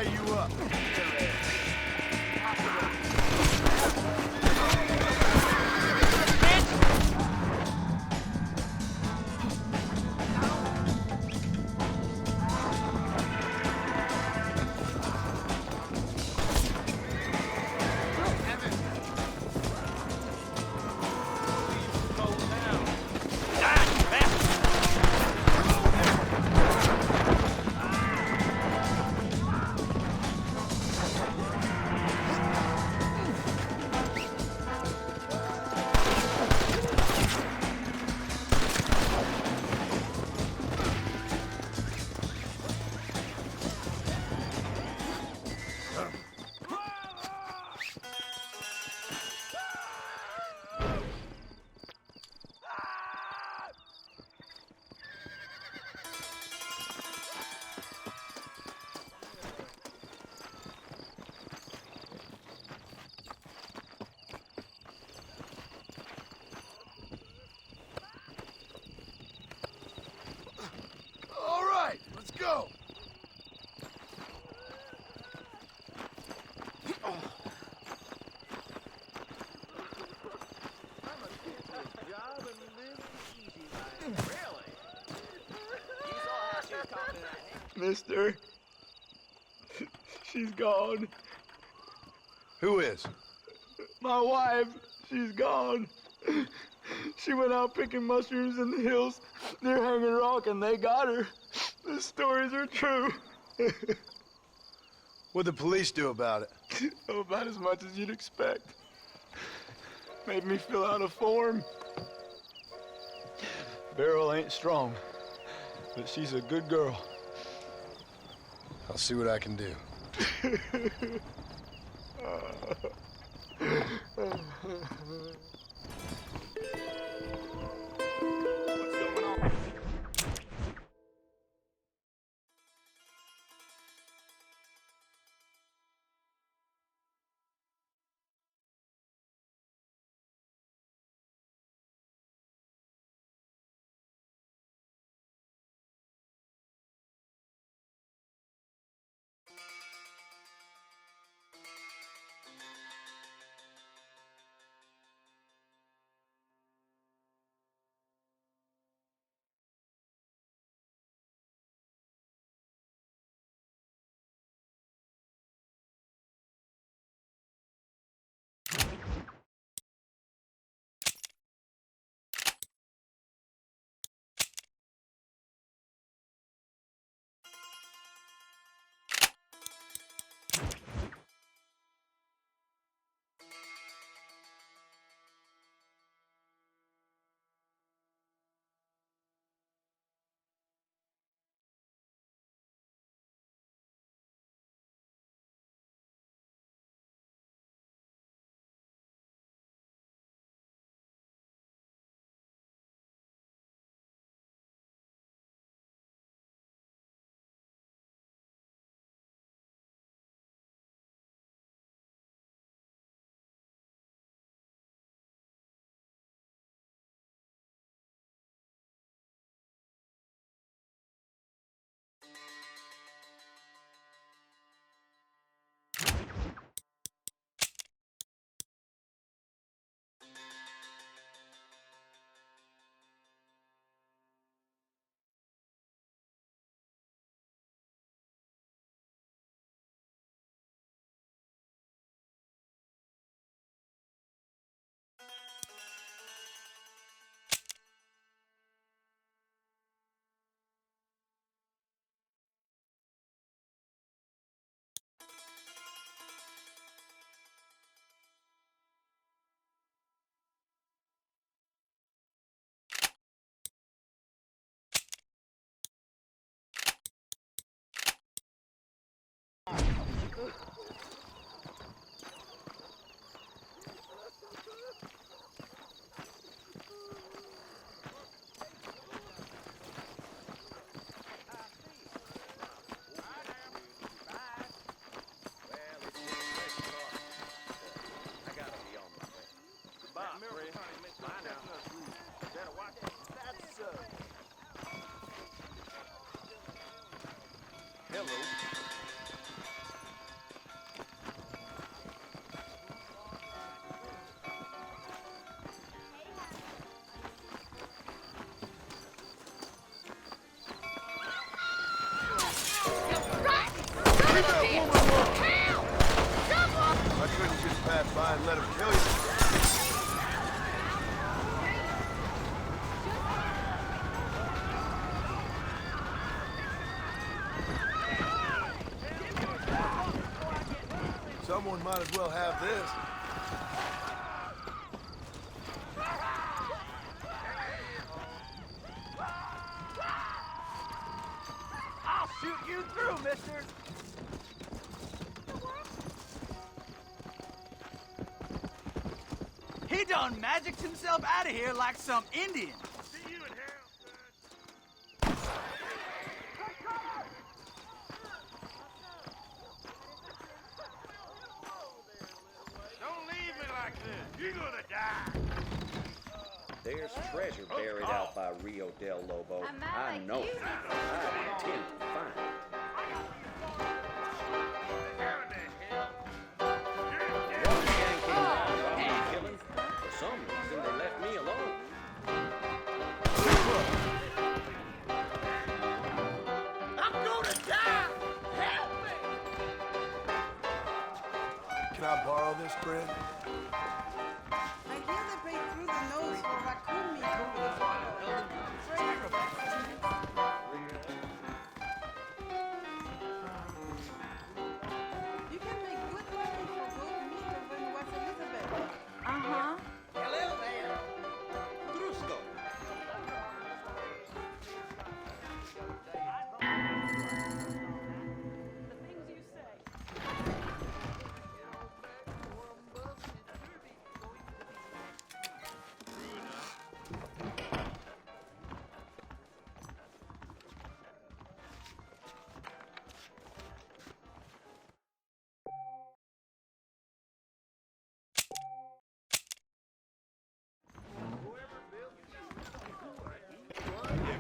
tie you up. Let's go! Mister, she's gone. Who is? My wife, she's gone. She went out picking mushrooms in the hills near Hanging Rock and they got her. The stories are true. What'd the police do about it? Oh, about as much as you'd expect. Made me fill out a form. Beryl ain't strong, but she's a good girl. I'll see what I can do. Hello. I couldn't just pass by and let him kill you. Someone might as well have this. I'll shoot you through, mister! He done magicked himself out of here like some Indian. See you in hell, son. Don't leave me like this. You're gonna die. There's treasure buried out by Rio del Lobo. I know it. I intend to find it. How the hell? One gang came along while we were killing. For some reason, they left me alone. I'm gonna die. Help me. Can I borrow this, friend? I hear they break through the nose for raccoon meat. You can make good money for goat meat over in West Elizabeth. Uh-huh. Hello there. Drusco.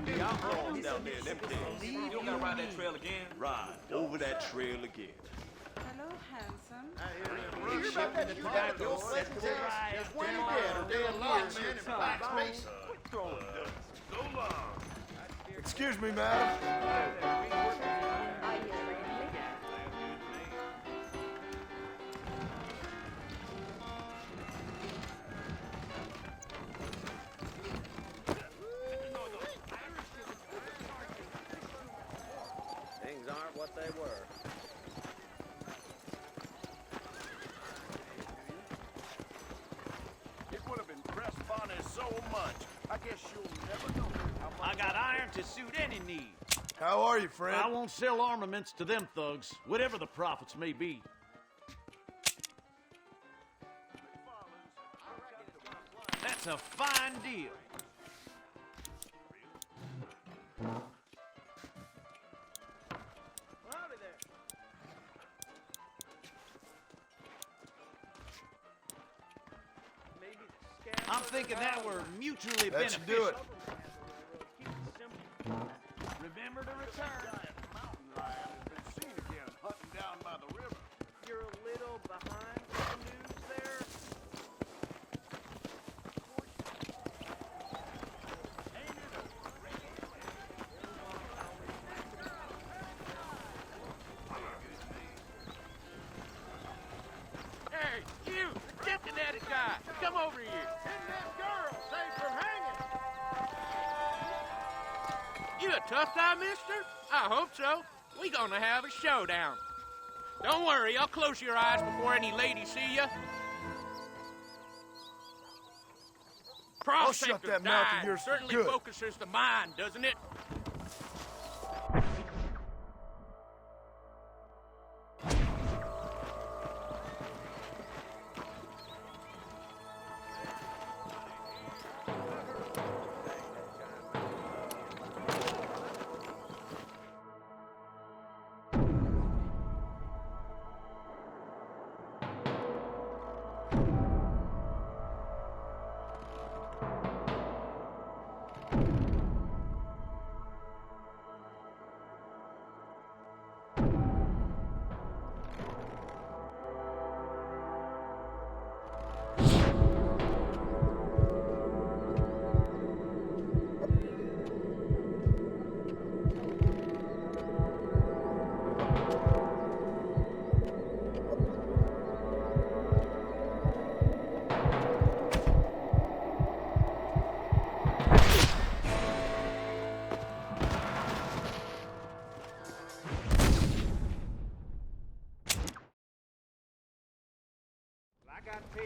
The outlaws down there, them pigs. You don't gotta ride that trail again? Ride over that trail again. Hello, handsome. You hear about that track to old Pleasant Texas? There's one dead or dead alive, man, in Black Mesa. Quit throwing dust. So long. Excuse me, madam. Things aren't what they were. It would have impressed Bonnie so much. I guess you'll never know how much. I got iron to suit any need. How are you, friend? I won't sell armaments to them thugs, whatever the profits may be. That's a fine deal. Howdy there. I'm thinking that we're mutually That should beneficial. do it. Remember to return. Giant mountain lion has been seen again hunting down by the river. You're a little behind the news there. Hey, you, the Cincinnati guy, come over here. And that girl saved from hanging. You a tough guy, mister? I hope so. We gonna have a showdown. Don't worry, I'll close your eyes before any ladies see you. I'll shut that mouth of yours for certainly good. focuses the mind, doesn't it?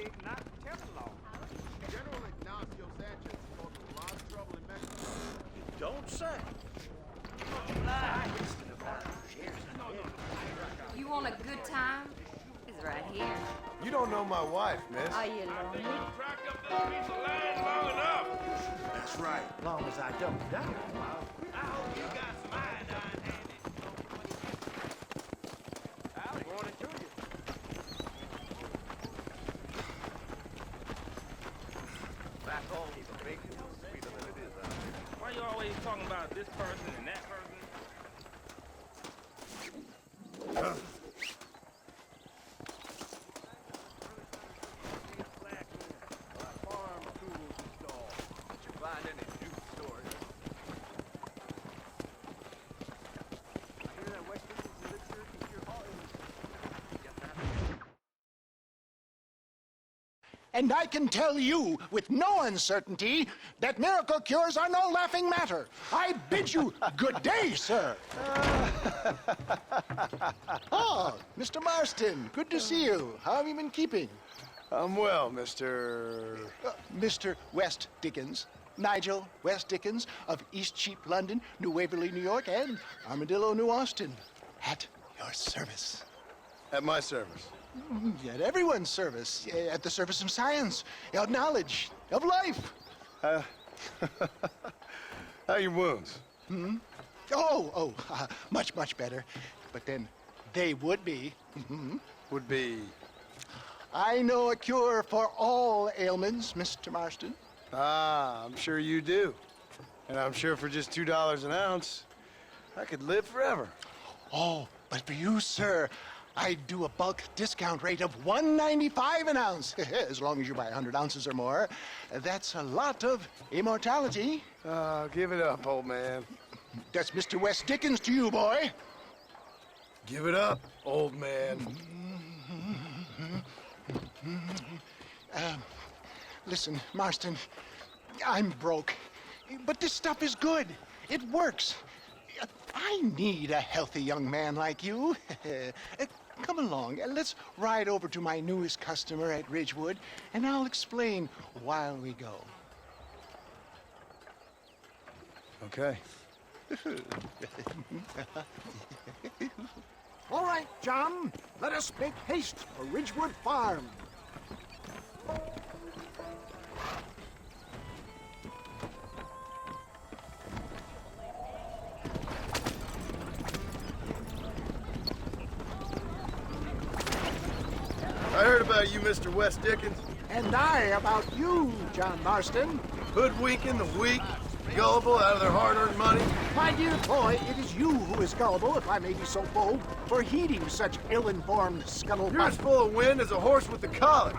pig, not Teflon. General Ignacio Sanchez caused a lot of trouble in Mexico. Don't say. You want a good time? It's right here. You don't know my wife, miss. Are you lonely? Cracked up this piece of land long enough. That's right. Long as I don't die. I hope you got some iodine handy. I'll brought it to you. Back home, the bacon is sweeter than it is out here. Why you always talking about this person and that person? Farm tools installed. Did you find any juice stores? Hear that West Indies elixir can cure all illnesses. And I can tell you with no uncertainty that miracle cures are no laughing matter. I bid you good day, sir. Oh, Mr. Marston, good to see you. How have you been keeping? I'm well, Mr. Mr. West Dickens, Nigel West Dickens of East Cheap, London, New Waverly, New York, and Armadillo, New Austin. At your service. At my service. At everyone's service. At the service of science, of knowledge, of life. How are your wounds? Much, much better. But then they would be. Would be. I know a cure for all ailments, Mr. Marston. Ah, I'm sure you do. And I'm sure for just $2 an ounce, I could live forever. Oh, but for you, sir, I do a bulk discount rate of $1.95 an ounce. As long as you buy 100 ounces or more. That's a lot of immortality. Give it up, old man. That's Mr. West Dickens to you, boy. Give it up, old man. Listen, Marston, I'm broke, but this stuff is good. It works. I need a healthy young man like you. Come along, let's ride over to my newest customer at Ridgewood, and I'll explain while we go. Okay. All right, John, let us make haste for Ridgewood Farm. I heard about you, Mr. West Dickens. And I about you, John Marston. Hoodwinking the weak, gullible out of their hard-earned money. My dear boy, it is you who is gullible, if I may be so bold, for heeding such ill-informed scuttlebutt. You're as full of wind as a horse with the colic.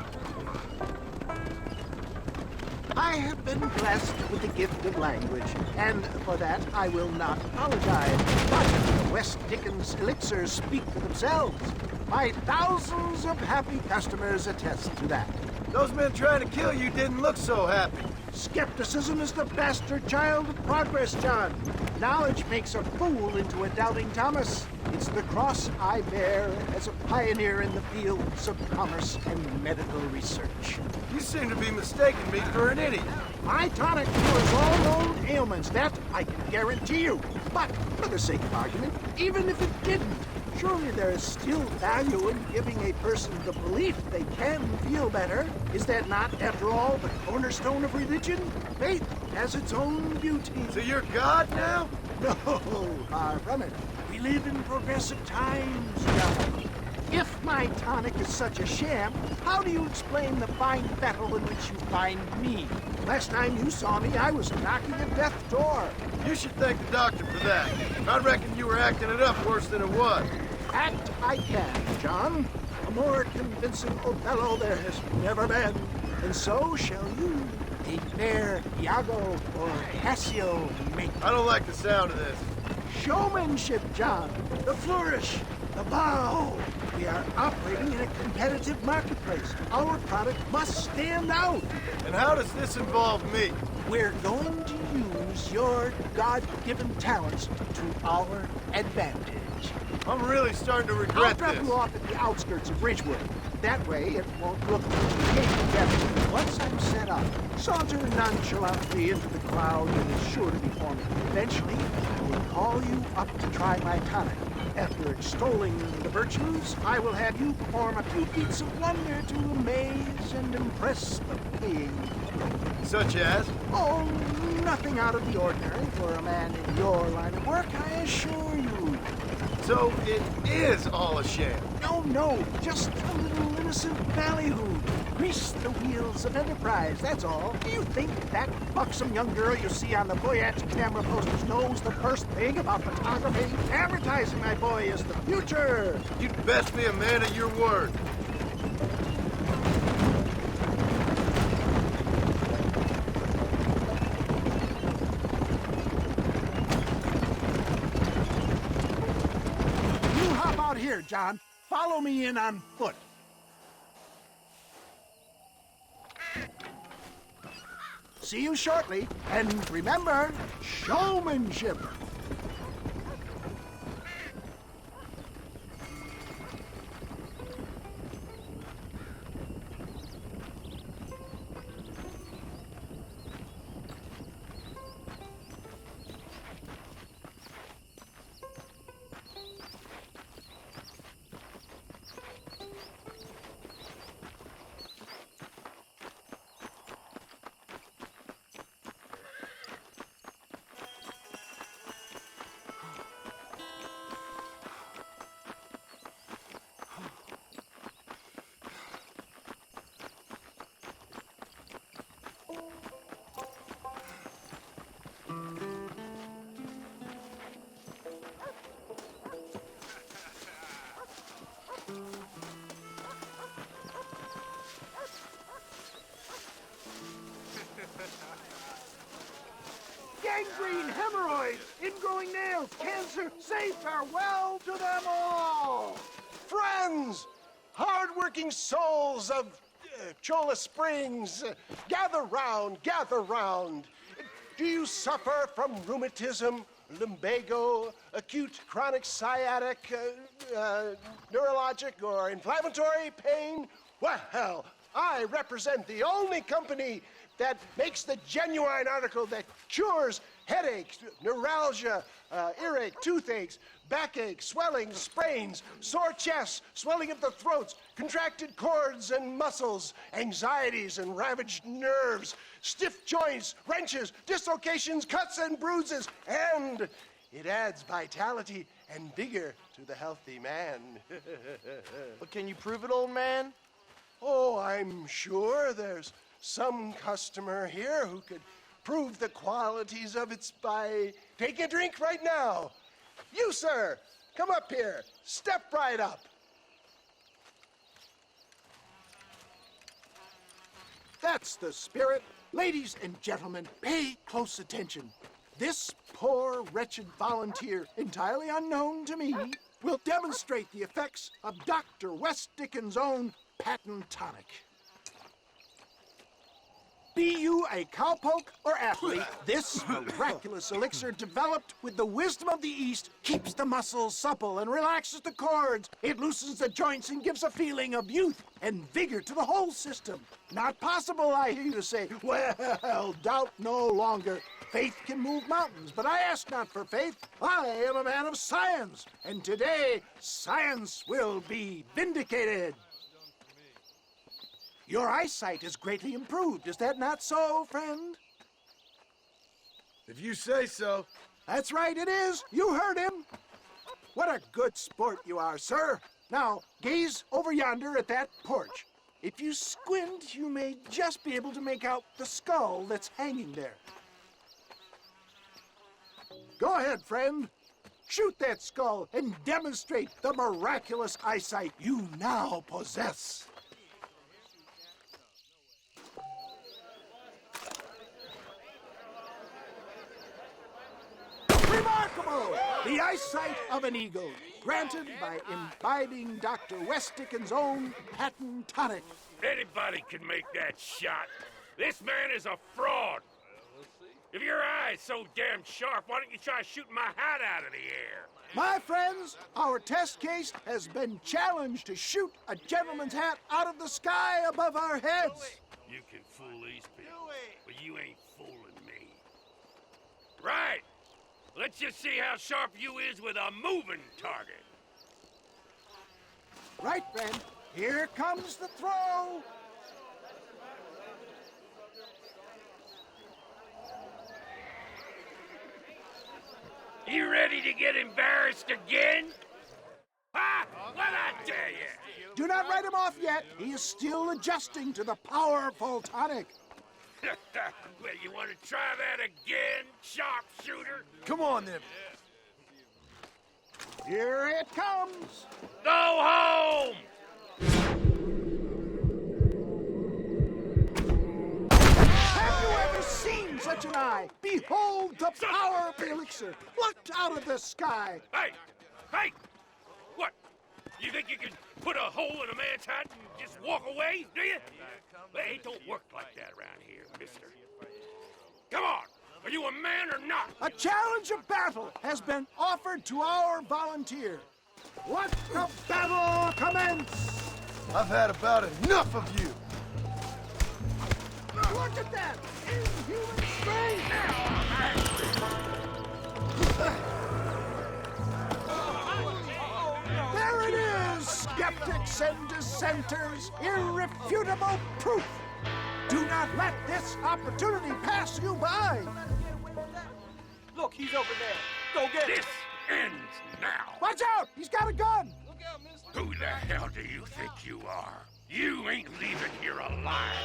I have been blessed with the gift of language, and for that I will not apologize. But the West Dickens elixirs speak for themselves. My thousands of happy customers attest to that. Those men trying to kill you didn't look so happy. Skepticism is the bastard child of progress, John. Knowledge makes a fool into a doubting Thomas. It's the cross I bear as a pioneer in the fields of commerce and medical research. You seem to be mistaking me for an idiot. My tonic cures all known ailments, that I can guarantee you. But, for the sake of argument, even if it didn't, surely there is still value in giving a person the belief they can feel better. Is that not, after all, the cornerstone of religion? Faith has its own beauty. So you're God now? No, far from it. We live in progressive times, John. If my tonic is such a sham, how do you explain the fine battle in which you find me? Last time you saw me, I was knocking at death's door. You should thank the doctor for that. I reckon you were acting it up worse than it was. Act I can, John. A more convincing Othello there has never been. And so shall you. A fair Iago or Cassio make. I don't like the sound of this. Showmanship, John. The flourish. The bow. We are operating in a competitive marketplace. Our product must stand out. And how does this involve me? We're going to use your God-given talents to our advantage. I'm really starting to I'll regret drop this. you off at the outskirts of Ridgewood. That way, it won't look together. Once I'm set up, saunter nonchalantly into the crowd that is sure to be forming. Eventually, I will call you up to try my tonic. After extolling the virtues, I will have you perform a few feats of wonder to amaze and impress the paying. Such as? Oh, nothing out of the ordinary for a man in your line of work, I assure you. So it is all a sham. No, just a little innocent ballyhoo. Grease the wheels of enterprise, that's all. Do you think that buxom young girl you see on the voyage camera posters knows the first thing about photography? Advertising, my boy, is the future. You'd best be a man of your word. You hop out here, John. Follow me in on foot. See you shortly, and remember, showmanship. Gangrene, hemorrhoids, ingrowing nails, cancer, say farewell to them all! Friends! Hard-working souls of Cholla Springs, gather round, gather round. Do you suffer from rheumatism, lumbago, acute chronic sciatic, neurologic, or inflammatory pain? Well, I represent the only company that makes the genuine article that cures headaches, neuralgia, earache, toothaches, backache, swelling, sprains, sore chests, swelling of the throats, contracted cords and muscles, anxieties and ravaged nerves, stiff joints, wrenches, dislocations, cuts and bruises, and it adds vitality and vigor to the healthy man. But can you prove it, old man? Oh, I'm sure there's some customer here who could prove the qualities of it by taking a drink right now. You, sir, come up here. Step right up. That's the spirit. Ladies and gentlemen, pay close attention. This poor, wretched volunteer, entirely unknown to me, will demonstrate the effects of Dr. West Dickens' own patent tonic. Be you a cowpoke or athlete, this miraculous elixir developed with the wisdom of the East keeps the muscles supple and relaxes the cords. It loosens the joints and gives a feeling of youth and vigor to the whole system. Not possible, I hear you say. Well, doubt no longer. Faith can move mountains, but I ask not for faith. I am a man of science, and today science will be vindicated. Your eyesight is greatly improved. Is that not so, friend? If you say so. That's right, it is. You heard him. What a good sport you are, sir. Now, gaze over yonder at that porch. If you squint, you may just be able to make out the skull that's hanging there. Go ahead, friend. Shoot that skull and demonstrate the miraculous eyesight you now possess. Remarkable! The eyesight of an eagle, granted by imbibing Dr. West Dickens' own patent tonic. Anybody can make that shot. This man is a fraud. If your eye's so damn sharp, why don't you try shooting my hat out of the air? My friends, our test case has been challenged to shoot a gentleman's hat out of the sky above our heads. You can fool these people, but you ain't fooling me. Right. Let's just see how sharp you is with a moving target. Right, friend. Here comes the throw. You ready to get embarrassed again? Ha! What'd I tell you? Do not write him off yet. He is still adjusting to the powerful tonic. Well, you want to try that again, sharpshooter? Come on, then. Here it comes. Go home! Have you ever seen such an eye? Behold the power of the elixir, plucked out of the sky. Hey! Hey! What? You think you can put a hole in a man's hat and just walk away, do you? Well, it don't work like that around here, mister. Come on! Are you a man or not? A challenge of battle has been offered to our volunteer. Let the battle commence! I've had about enough of you. Look at that! Inhuman strength! There it is, skeptics and dissenters! Irrefutable proof! Do not let this opportunity pass you by! Look, he's over there. Go get him. This ends now. Watch out! He's got a gun! Look out, mister. Who the hell do you think you are? You ain't leaving here alive.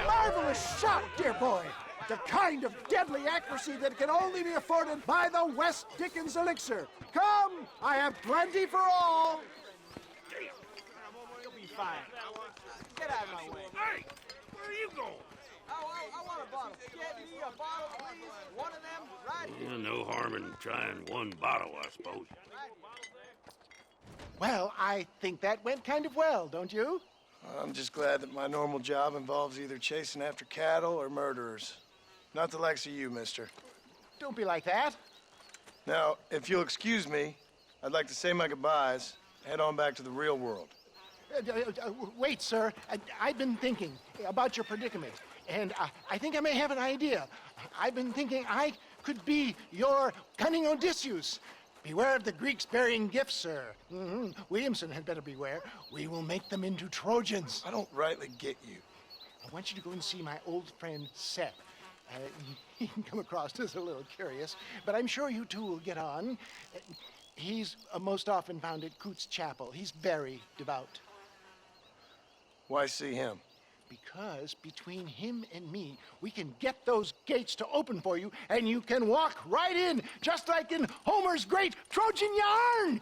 Marvelous shot, dear boy! The kind of deadly accuracy that can only be afforded by the West Dickens elixir. Come, I have plenty for all. You'll be fine. Get out of my way. Hey, where are you going? I want a bottle. Get me a bottle, please. One of them right here. No harm in trying one bottle, I suppose. Well, I think that went kind of well, don't you? I'm just glad that my normal job involves either chasing after cattle or murderers. Not the likes of you, mister. Don't be like that. Now, if you'll excuse me, I'd like to say my goodbyes, head on back to the real world. Wait, sir. I've been thinking about your predicament, and I think I may have an idea. I've been thinking I could be your cunning Odysseus. Beware of the Greeks bearing gifts, sir. Williamson had better beware. We will make them into Trojans. I don't rightly get you. I want you to go and see my old friend Seth. He can come across as a little curious, but I'm sure you two will get on. He's most often found at Coots Chapel. He's very devout. Why see him? Because between him and me, we can get those gates to open for you, and you can walk right in, just like in Homer's great Trojan yarn!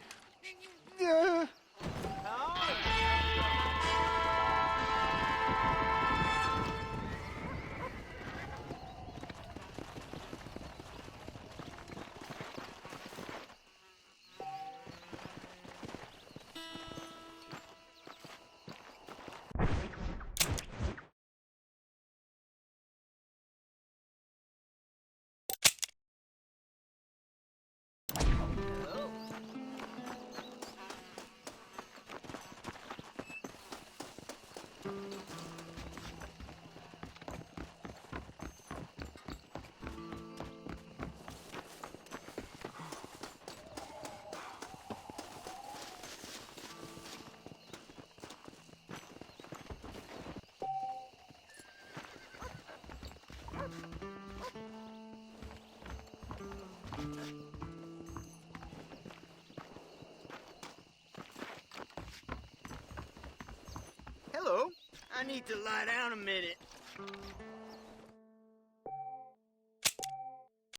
Hello. I need to lie down a minute.